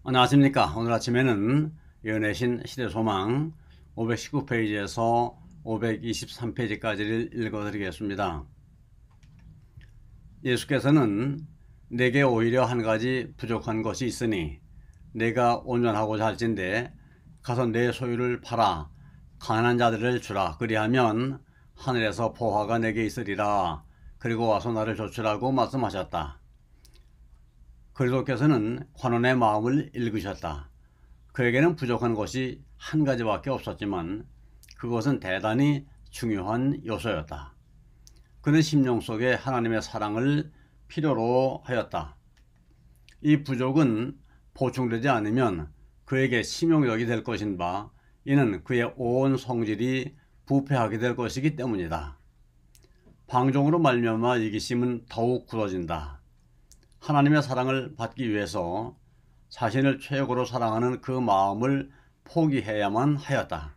안녕하십니까. 오늘 아침에는 연애신 시대소망 519페이지에서 523페이지까지를 읽어드리겠습니다. 예수께서는 내게 오히려 한 가지 부족한 것이 있으니 내가 온전하고자 할진대 가서 내 소유를 팔아 가난한 자들을 주라. 그리하면 하늘에서 보화가 내게 있으리라. 그리고 와서 나를 조출하고 말씀하셨다. 그리스도께서는 관원의 마음을 읽으셨다. 그에게는 부족한 것이 한 가지밖에 없었지만 그것은 대단히 중요한 요소였다. 그는 심령 속에 하나님의 사랑을 필요로 하였다. 이 부족은 보충되지 않으면 그에게 심용력이 될 것인 바 이는 그의 온 성질이 부패하게 될 것이기 때문이다. 방종으로 말미암아 이기심은 더욱 굳어진다. 하나님의 사랑을 받기 위해서 자신을 최고로 사랑하는 그 마음을 포기해야만 하였다.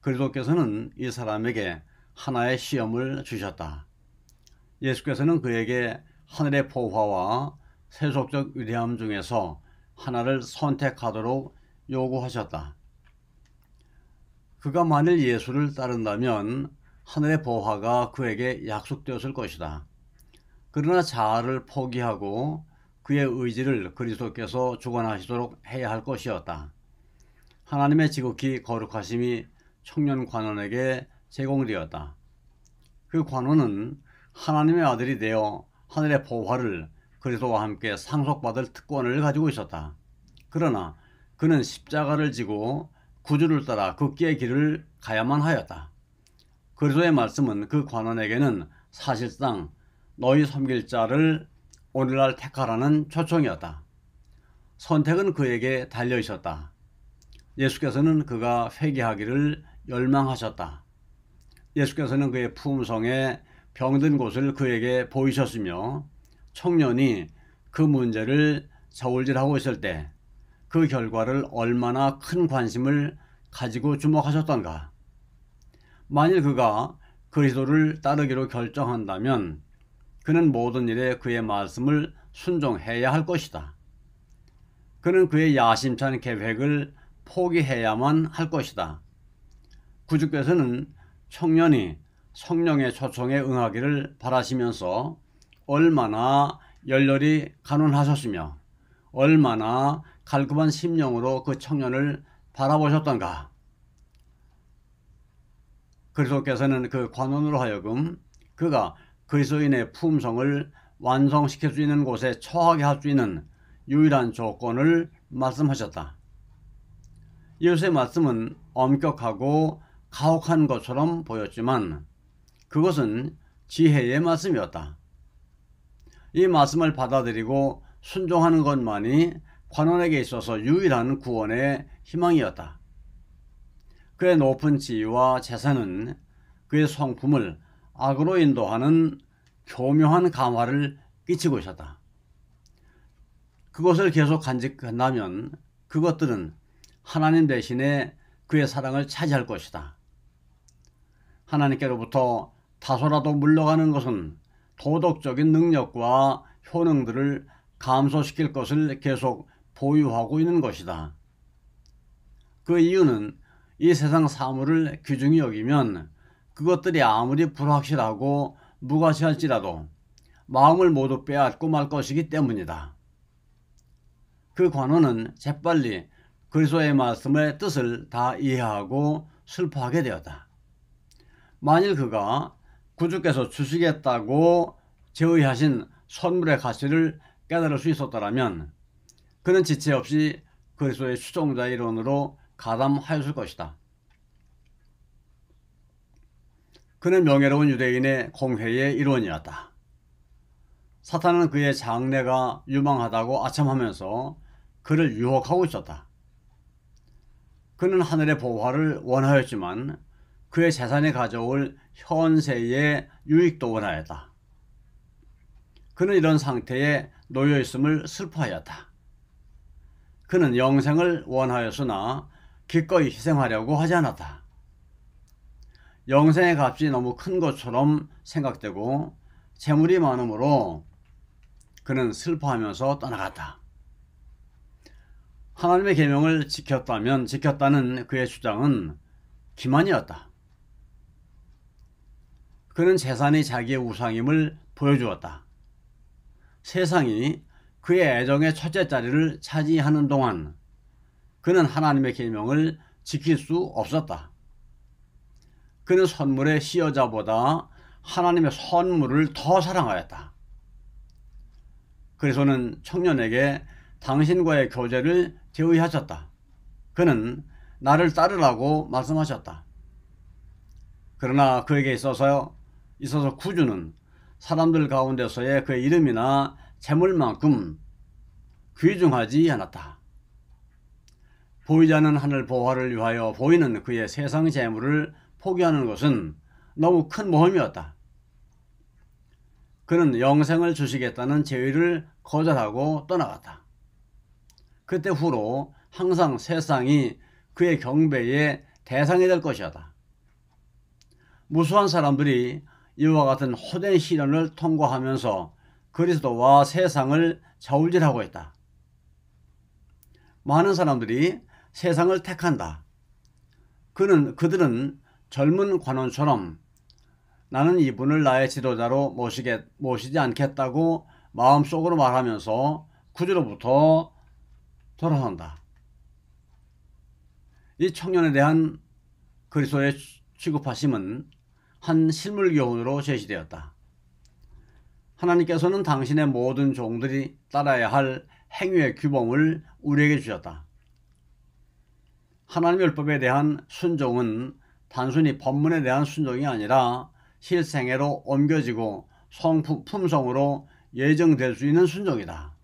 그리스도께서는 이 사람에게 하나의 시험을 주셨다. 예수께서는 그에게 하늘의 보화와 세속적 위대함 중에서 하나를 선택하도록 요구하셨다. 그가 만일 예수를 따른다면 하늘의 보화가 그에게 약속되었을 것이다. 그러나 자아를 포기하고 그의 의지를 그리스도께서 주관하시도록 해야 할 것이었다. 하나님의 지극히 거룩하심이 청년 관원에게 제공되었다. 그 관원은 하나님의 아들이 되어 하늘의 보화를 그리스도와 함께 상속받을 특권을 가지고 있었다. 그러나 그는 십자가를 지고 구주를 따라 극기의 길을 가야만 하였다. 그리스도의 말씀은 그 관원에게는 사실상 너희 섬길 자를 오늘날 택하라는 초청이었다. 선택은 그에게 달려 있었다. 예수께서는 그가 회개하기를 열망하셨다. 예수께서는 그의 품성에 병든 곳을 그에게 보이셨으며 청년이 그 문제를 저울질하고 있을 때 그 결과를 얼마나 큰 관심을 가지고 주목하셨던가. 만일 그가 그리스도를 따르기로 결정한다면 그는 모든 일에 그의 말씀을 순종해야 할 것이다. 그는 그의 야심찬 계획을 포기해야만 할 것이다. 구주께서는 청년이 성령의 초청에 응하기를 바라시면서 얼마나 열렬히 간언하셨으며 얼마나 갈급한 심령으로 그 청년을 바라보셨던가. 그리스도께서는 그 관원으로 하여금 그가 그리스도인의 품성을 완성시킬 수 있는 곳에 처하게 할 수 있는 유일한 조건을 말씀하셨다. 예수의 말씀은 엄격하고 가혹한 것처럼 보였지만 그것은 지혜의 말씀이었다. 이 말씀을 받아들이고 순종하는 것만이 관원에게 있어서 유일한 구원의 희망이었다. 그의 높은 지위와 재산은 그의 성품을 악으로 인도하는 교묘한 감화를 끼치고 있었다. 그것을 계속 간직한다면 그것들은 하나님 대신에 그의 사랑을 차지할 것이다. 하나님께로부터 다소라도 물러가는 것은 도덕적인 능력과 효능들을 감소시킬 것을 계속 보유하고 있는 것이다. 그 이유는 이 세상 사물을 귀중히 여기면 그것들이 아무리 불확실하고 무가치할지라도 마음을 모두 빼앗고 말 것이기 때문이다. 그 관원은 재빨리 그리스도의 말씀의 뜻을 다 이해하고 슬퍼하게 되었다. 만일 그가 구주께서 주시겠다고 제의하신 선물의 가치를 깨달을 수 있었더라면 그는 지체 없이 그리스도의 추종자의 이론으로 가담하였을 것이다. 그는 명예로운 유대인의 공회의 일원이었다. 사탄은 그의 장래가 유망하다고 아첨하면서 그를 유혹하고 있었다. 그는 하늘의 보화를 원하였지만 그의 재산이 가져올 현세의 유익도 원하였다. 그는 이런 상태에 놓여있음을 슬퍼하였다. 그는 영생을 원하였으나 기꺼이 희생하려고 하지 않았다. 영생의 값이 너무 큰 것처럼 생각되고 재물이 많으므로 그는 슬퍼하면서 떠나갔다. 하나님의 계명을 지켰다면 지켰다는 그의 주장은 기만이었다. 그는 재산이 자기의 우상임을 보여주었다. 세상이 그의 애정의 첫째 자리를 차지하는 동안 그는 하나님의 계명을 지킬 수 없었다. 그는 선물의 시여자보다 하나님의 선물을 더 사랑하였다. 그래서는 청년에게 당신과의 교제를 제의하셨다. 그는 나를 따르라고 말씀하셨다. 그러나 그에게 있어서 구주는 사람들 가운데서의 그의 이름이나 재물만큼 귀중하지 않았다. 보이지 않는 하늘 보화를 위하여 보이는 그의 세상 재물을 포기하는 것은 너무 큰 모험이었다. 그는 영생을 주시겠다는 제의를 거절하고 떠나갔다. 그때 후로 항상 세상이 그의 경배의 대상이 될 것이었다. 무수한 사람들이 이와 같은 헛된 시련을 통과하면서 그리스도와 세상을 저울질하고 있다. 많은 사람들이 세상을 택한다. 그들은 젊은 관원처럼 나는 이분을 나의 지도자로 모시지 않겠다고 마음속으로 말하면서 구주로부터 돌아선다. 이 청년에 대한 그리스도의 취급하심은 한 실물교훈으로 제시되었다. 하나님께서는 당신의 모든 종들이 따라야 할 행위의 규범을 우리에게 주셨다. 하나님의 율법에 대한 순종은 단순히 법문에 대한 순종이 아니라 실생애로 옮겨지고 품성으로 예정될 수 있는 순종이다.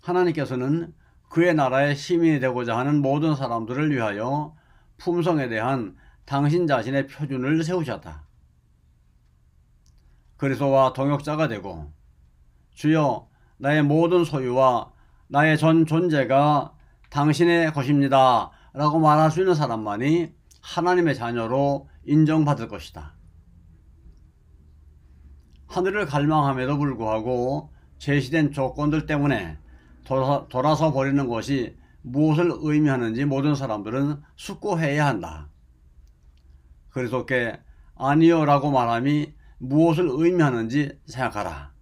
하나님께서는 그의 나라의 시민이 되고자 하는 모든 사람들을 위하여 품성에 대한 당신 자신의 표준을 세우셨다. 그리스도와 동역자가 되고 주여 나의 모든 소유와 나의 전 존재가 당신의 것입니다 라고 말할 수 있는 사람만이 하나님의 자녀로 인정받을 것이다. 하늘을 갈망함에도 불구하고 제시된 조건들 때문에 돌아서 버리는 것이 무엇을 의미하는지 모든 사람들은 숙고해야 한다. 그리스도께 아니요 라고 말함이 무엇을 의미하는지 생각하라.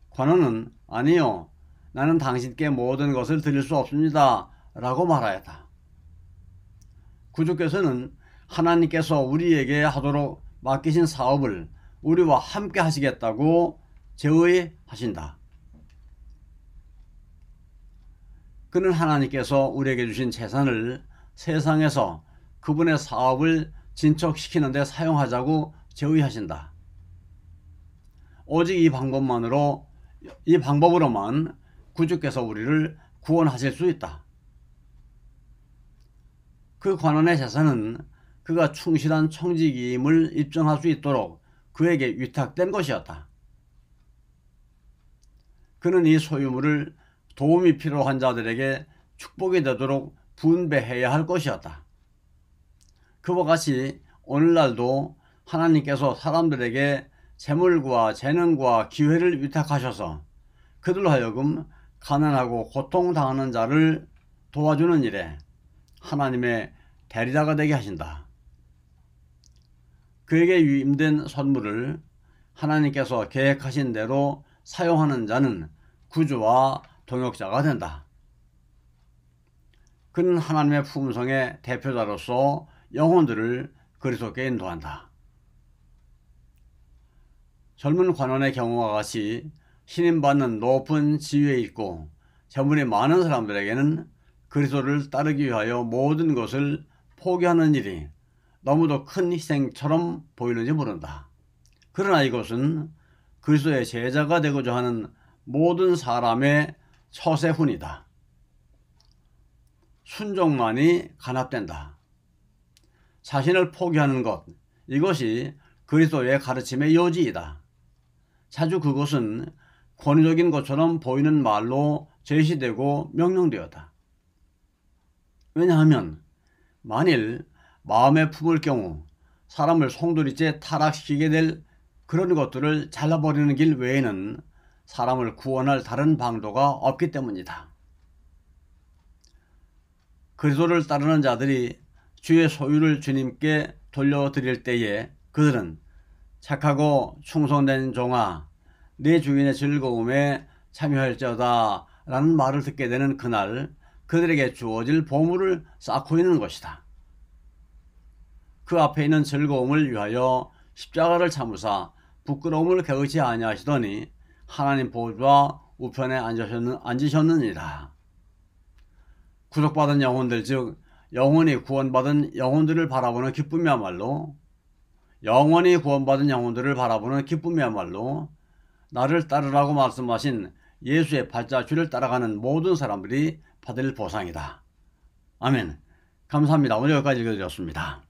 관원은 아니요 나는 당신께 모든 것을 드릴 수 없습니다 라고 말하였다. 구주께서는 하나님께서 우리에게 하도록 맡기신 사업을 우리와 함께 하시겠다고 제의하신다. 그는 하나님께서 우리에게 주신 재산을 세상에서 그분의 사업을 진척시키는 데 사용하자고 제의하신다. 오직 이 방법으로만 구주께서 우리를 구원하실 수 있다. 그 관원의 재산은 그가 충실한 청지기임을 입증할 수 있도록 그에게 위탁된 것이었다. 그는 이 소유물을 도움이 필요한 자들에게 축복이 되도록 분배해야 할 것이었다. 그와 같이 오늘날도 하나님께서 사람들에게 재물과 재능과 기회를 위탁하셔서 그들로 하여금 가난하고 고통당하는 자를 도와주는 일에 하나님의 대리자가 되게 하신다. 그에게 위임된 선물을 하나님께서 계획하신 대로 사용하는 자는 구주와 동역자가 된다. 그는 하나님의 품성의 대표자로서 영혼들을 그리스도께 인도한다. 젊은 관원의 경우와 같이 신임받는 높은 지위에 있고 재물이 많은 사람들에게는 그리스도를 따르기 위하여 모든 것을 포기하는 일이 너무도 큰 희생처럼 보이는지 모른다. 그러나 이것은 그리스도의 제자가 되고자 하는 모든 사람의 처세훈이다. 순종만이 간합된다. 자신을 포기하는 것, 이것이 그리스도의 가르침의 요지이다. 자주 그것은 권위적인 것처럼 보이는 말로 제시되고 명령되었다. 왜냐하면 만일 마음에 품을 경우 사람을 송두리째 타락시키게 될 그런 것들을 잘라버리는 길 외에는 사람을 구원할 다른 방도가 없기 때문이다. 그리스도를 따르는 자들이 주의 소유를 주님께 돌려드릴 때에 그들은 착하고 충성된 종아 내 주인의 즐거움에 참여할지어다 라는 말을 듣게 되는 그날 그들에게 주어질 보물을 쌓고 있는 것이다. 그 앞에 있는 즐거움을 위하여 십자가를 참으사 부끄러움을 개의치 아니하시더니 하나님 보좌 우편에 앉으셨느니라. 구속받은 영혼들 즉 영원히 구원받은 영혼들을 바라보는 기쁨이야말로 나를 따르라고 말씀하신 예수의 발자취를 따라가는 모든 사람들이 받을 보상이다. 아멘. 감사합니다. 오늘 여기까지 읽어드렸습니다.